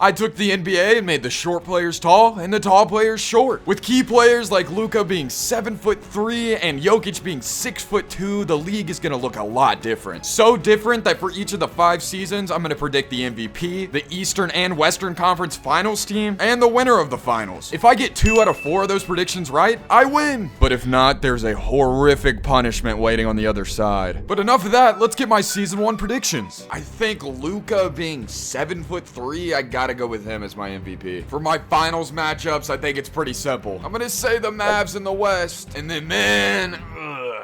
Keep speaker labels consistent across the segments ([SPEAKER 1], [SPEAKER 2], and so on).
[SPEAKER 1] I took the NBA and made the short players tall and the tall players short. With key players like Luka being 7'3" and Jokic being 6'2", the league is gonna look a lot different. So different that for each of the 5 seasons, I'm gonna predict the MVP, the Eastern and Western Conference Finals team, and the winner of the finals. If I get 2 out of 4 of those predictions right, I win. But if not, there's a horrific punishment waiting on the other side. But enough of that, let's get my season 1 predictions. I think Luka being 7'3", I gotta go with him as my MVP. For my finals matchups, I think it's pretty simple. I'm gonna say the Mavs in the West, and then, man,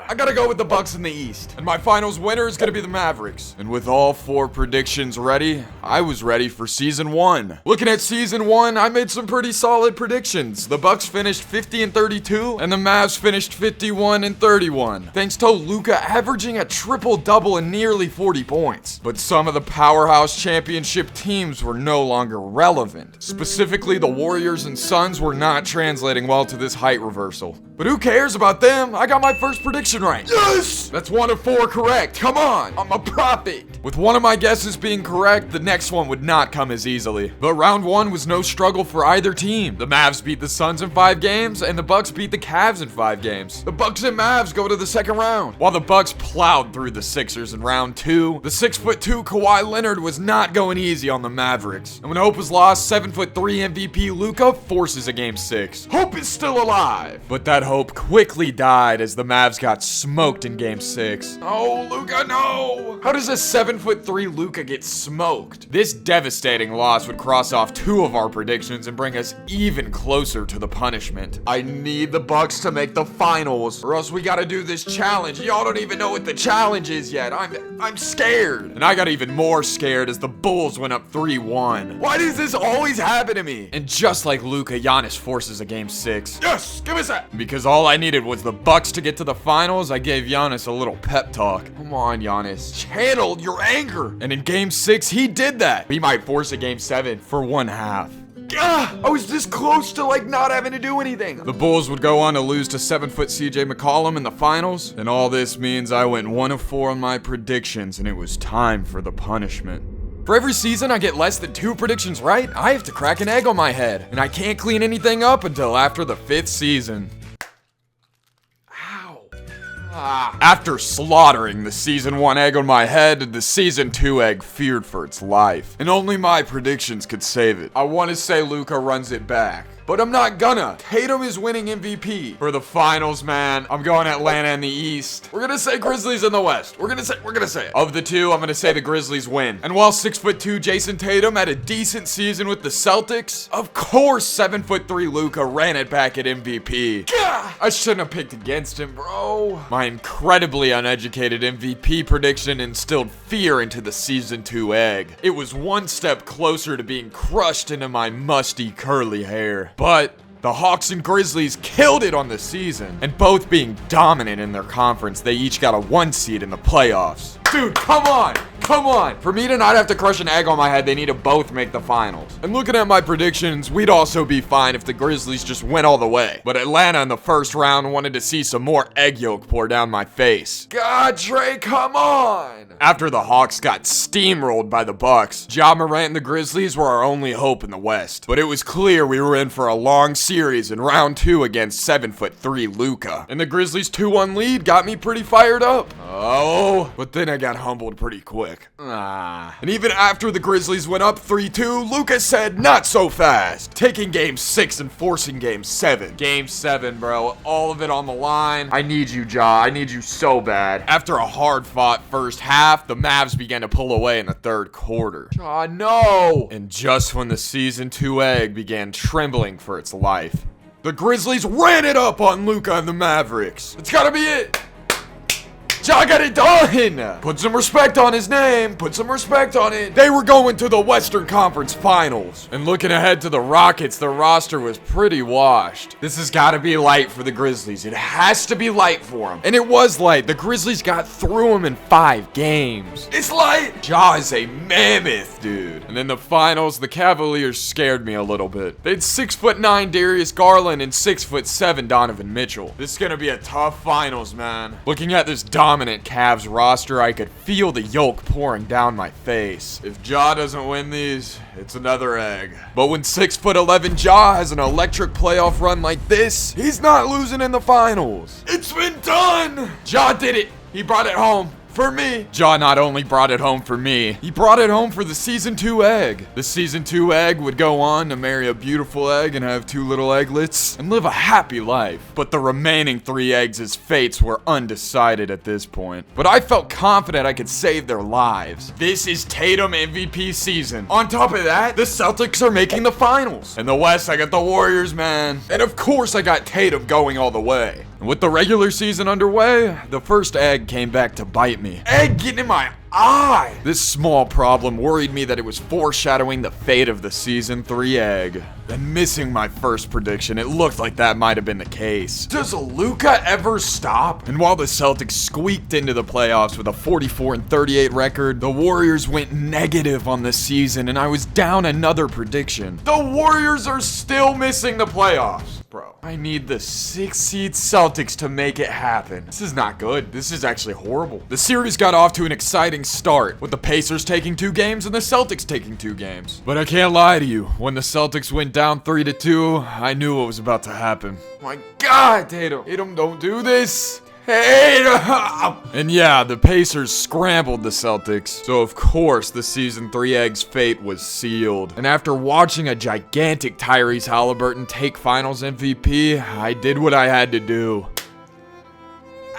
[SPEAKER 1] I gotta go with the Bucks in the East. And my finals winner is gonna be the Mavericks. And with all 4 predictions ready, I was ready for season 1. Looking at season 1, I made some pretty solid predictions. The Bucks finished 50-32, and the Mavs finished 51-31. Thanks to Luka averaging a triple-double and nearly 40 points. But some of the powerhouse championship teams were no longer relevant. Specifically, the Warriors and Suns were not translating well to this height reversal. But who cares about them? I got my first prediction right. Yes! That's 1 of 4 correct. Come on, I'm a prophet. With one of my guesses being correct, the next one would not come as easily. But round 1 was no struggle for either team. The Mavs beat the Suns in 5 games, and the Bucks beat the Cavs in 5 games. The Bucks and Mavs go to the second round. While the Bucks plowed through the Sixers in round 2, the 6'2" Kawhi Leonard was not going easy on the Mavericks. And when hope was lost, 7'3" MVP Luka forces a game 6. Hope is still alive. But that hope quickly died as the Mavs got smoked in game 6. Oh, Luka, no! How does a 7'3" Luka get smoked? This devastating loss would cross off 2 of our predictions and bring us even closer to the punishment. I need the Bucks to make the finals, or else we gotta do this challenge. Y'all don't even know what the challenge is yet. I'm scared. And I got even more scared as the Bulls went up 3-1. Why does this always happen to me? And just like Luka, Giannis forces a game 6. Yes, give us that. Because all I needed was the Bucks to get to the finals, I gave Giannis a little pep talk. Come on, Giannis. Channel your anger. And in game 6, he did that. He might force a game 7 for 1/2. I was this close to not having to do anything. The Bulls would go on to lose to 7' CJ McCollum in the finals, and all this means I went 1 of 4 on my predictions, and it was time for the punishment. For every season I get less than 2 predictions right, I have to crack an egg on my head, and I can't clean anything up until after the 5th season. After slaughtering the season 1 egg on my head, the season 2 egg feared for its life, and only my predictions could save it. I want to say Luka runs it back, but I'm not gonna. Tatum is winning MVP. For the finals, man, I'm going Atlanta in the East. We're gonna say Grizzlies in the West. We're gonna say it. Of the 2, I'm gonna say the Grizzlies win. And while 6'2" Jason Tatum had a decent season with the Celtics, of course 7'3" Luka ran it back at MVP. I shouldn't have picked against him, bro. My incredibly uneducated MVP prediction instilled fear into the season 2 egg. It was 1 step closer to being crushed into my musty curly hair. But the Hawks and Grizzlies killed it on the season, and both being dominant in their conference, they each got a 1 seed in the playoffs. Dude, come on! For me to not have to crush an egg on my head, they need to both make the finals. And looking at my predictions, we'd also be fine if the Grizzlies just went all the way. But Atlanta in the first round wanted to see some more egg yolk pour down my face. God, Trey, come on! After the Hawks got steamrolled by the Bucks, Ja Morant and the Grizzlies were our only hope in the West. But it was clear we were in for a long series in round 2 against 7'3" Luka. And the Grizzlies' 2-1 lead got me pretty fired up. Oh, but then I got humbled pretty quick. And even after the Grizzlies went up 3-2, Luka said, not so fast. Taking game 6 and forcing game 7. Game 7, bro. All of it on the line. I need you, Ja. I need you so bad. After a hard-fought first half, the Mavs began to pull away in the 3rd quarter. Ja, no! And just when the season 2 egg began trembling for its life, the Grizzlies ran it up on Luka and the Mavericks. It's gotta be it. Ja got it done! Put some respect on his name. Put some respect on it. They were going to the Western Conference Finals. And looking ahead to the Rockets, their roster was pretty washed. This has got to be light for the Grizzlies. It has to be light for them. And it was light. The Grizzlies got through them in 5 games. It's light! Ja is a mammoth, dude. And in the finals, the Cavaliers scared me a little bit. They had 6'9" Darius Garland and 6'7" Donovan Mitchell. This is going to be a tough finals, man. Looking at this dominant dominant Cavs roster, I could feel the yolk pouring down my face. If Ja doesn't win these, it's another egg. But when 6'11" Ja has an electric playoff run like this, he's not losing in the finals. It's been done! Ja did it. He brought it home. For me. Ja not only brought it home for me, he brought it home for the Season 2 egg. The Season 2 egg would go on to marry a beautiful egg and have 2 little egglets and live a happy life. But the remaining 3 eggs' fates were undecided at this point. But I felt confident I could save their lives. This is Tatum MVP season. On top of that, the Celtics are making the finals. In the West, I got the Warriors, man. And of course, I got Tatum going all the way. And with the regular season underway, the first egg came back to bite me. Egg getting in my eye! This small problem worried me that it was foreshadowing the fate of the Season 3 egg. And missing my first prediction, it looked like that might have been the case. Does Luka ever stop? And while the Celtics squeaked into the playoffs with a 44-38 record, the Warriors went negative on the season and I was down another prediction. The Warriors are still missing the playoffs. Bro, I need the 6-seed Celtics to make it happen. This is not good. This is actually horrible. The series got off to an exciting start, with the Pacers taking 2 games and the Celtics taking 2 games. But I can't lie to you, when the Celtics went down 3-2, I knew what was about to happen. My God, Tatum, don't do this. Tatum! And yeah, the Pacers scrambled the Celtics, so of course the Season 3 egg's fate was sealed. And after watching a gigantic Tyrese Halliburton take Finals MVP, I did what I had to do.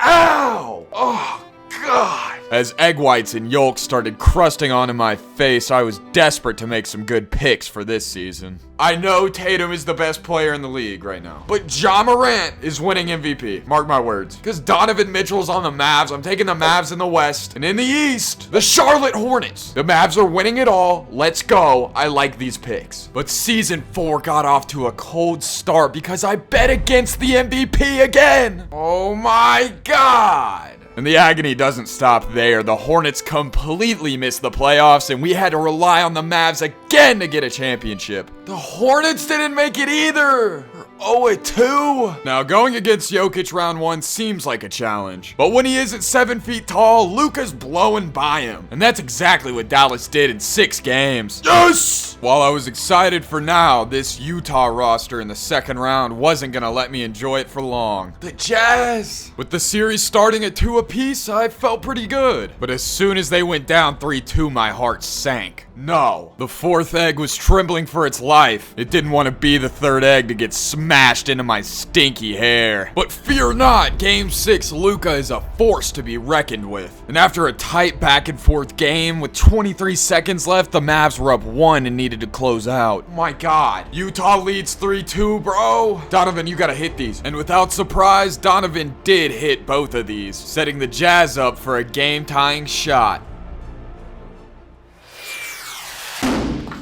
[SPEAKER 1] Ow! Oh, God! As egg whites and yolks started crusting onto my face, I was desperate to make some good picks for this season. I know Tatum is the best player in the league right now, but Ja Morant is winning MVP. Mark my words. Because Donovan Mitchell's on the Mavs, I'm taking the Mavs in the West. And in the East, the Charlotte Hornets. The Mavs are winning it all. Let's go. I like these picks. But Season 4 got off to a cold start because I bet against the MVP again. Oh my God. And the agony doesn't stop there. The Hornets completely missed the playoffs, and we had to rely on the Mavs again to get a championship. The Hornets didn't make it either. We're 0-2. Now, going against Jokic round 1 seems like a challenge. But when he isn't 7 feet tall, Luka's blowing by him. And that's exactly what Dallas did in 6 games. Yes! While I was excited for now, this Utah roster in the second round wasn't gonna let me enjoy it for long. The Jazz! With the series starting at 2 apiece, I felt pretty good. But as soon as they went down 3-2, my heart sank. No. The 4th egg was trembling for its life. It didn't want to be the 3rd egg to get smashed into my stinky hair. But fear not, Game 6 Luka is a force to be reckoned with. And after a tight back and forth game with 23 seconds left, the Mavs were up 1 and needed to close out. My God. Utah leads 3-2, bro. Donovan, you gotta hit these. And without surprise, Donovan did hit both of these, setting the Jazz up for a game-tying shot.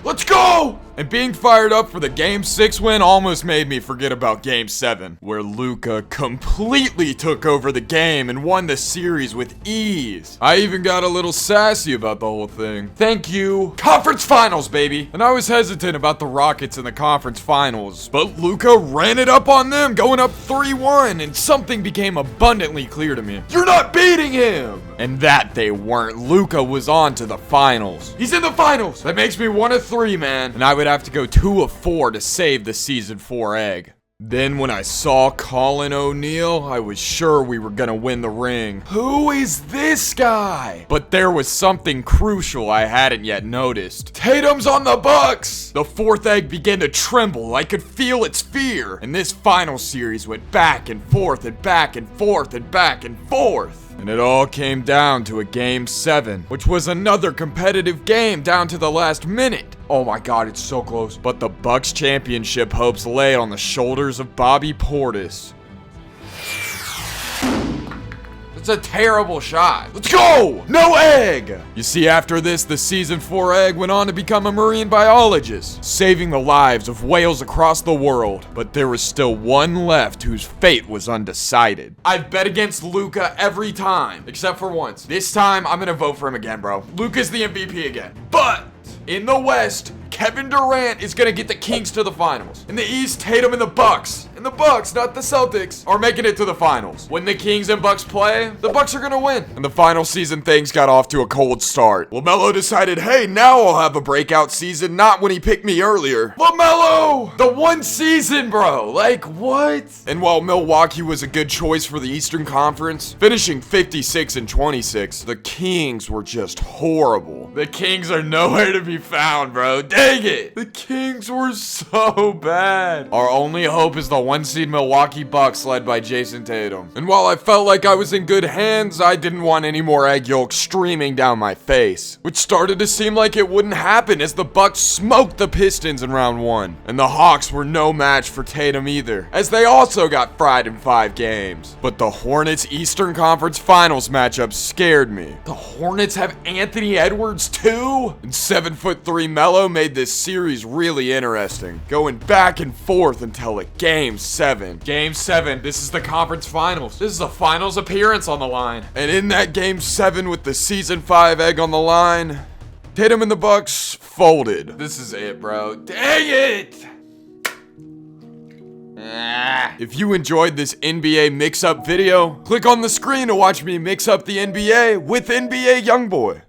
[SPEAKER 1] Let's go! And being fired up for the Game 6 win almost made me forget about Game 7, where Luka completely took over the game and won the series with ease. I even got a little sassy about the whole thing. Thank you. Conference Finals, baby! And I was hesitant about the Rockets in the Conference Finals, but Luka ran it up on them, going up 3-1, and something became abundantly clear to me. You're not beating him! And that they weren't. Luka was on to the finals. He's in the finals! That makes me 1 of 3, man. And I would have to go 2 of 4 to save the Season 4 egg. Then when I saw Colin O'Neal, I was sure we were gonna win the ring. Who is this guy? But there was something crucial I hadn't yet noticed. Tatum's on the Bucks! The 4th egg began to tremble. I could feel its fear. And this final series went back and forth and back and forth and back and forth. And it all came down to a Game 7, which was another competitive game down to the last minute. Oh my God, it's so close. But the Bucks championship hopes lay on the shoulders of Bobby Portis. It's a terrible shot. Let's go! No egg! You see, after this, the Season 4 egg went on to become a marine biologist, saving the lives of whales across the world. But there was still one left whose fate was undecided. I've bet against Luka every time, except for once. This time, I'm gonna vote for him again, bro. Luka's the MVP again. But in the West, Kevin Durant is gonna get the Kings to the finals. In the East, Tatum and the Bucks. In And the Bucks, not the Celtics, are making it to the finals. When the Kings and Bucks play, the Bucks are gonna win. And the final season things got off to a cold start. LaMelo decided, hey, now I'll have a breakout season, not when he picked me earlier. LaMelo! The one season, bro. Like, what? And while Milwaukee was a good choice for the Eastern Conference, finishing 56 and 26, the Kings were just horrible. The Kings are nowhere to be found, bro. Dang it! The Kings were so bad. Our only hope is the one seed Milwaukee Bucks led by Jason Tatum. And while I felt like I was in good hands, I didn't want any more egg yolks streaming down my face, which started to seem like it wouldn't happen as the Bucks smoked the Pistons in round 1. And the Hawks were no match for Tatum either, as they also got fried in 5 games. But the Hornets Eastern Conference Finals matchup scared me. The Hornets have Anthony Edwards too? And 7'3" Melo made this series really interesting, going back and forth until a Game 7. Game 7, this is the conference finals. This is a finals appearance on the line. And in that Game 7 with the season 5 egg on the line, Tatum and the Bucks folded. This is it, bro. Dang it! If you enjoyed this NBA mix-up video, click on the screen to watch me mix up the NBA with NBA Youngboy.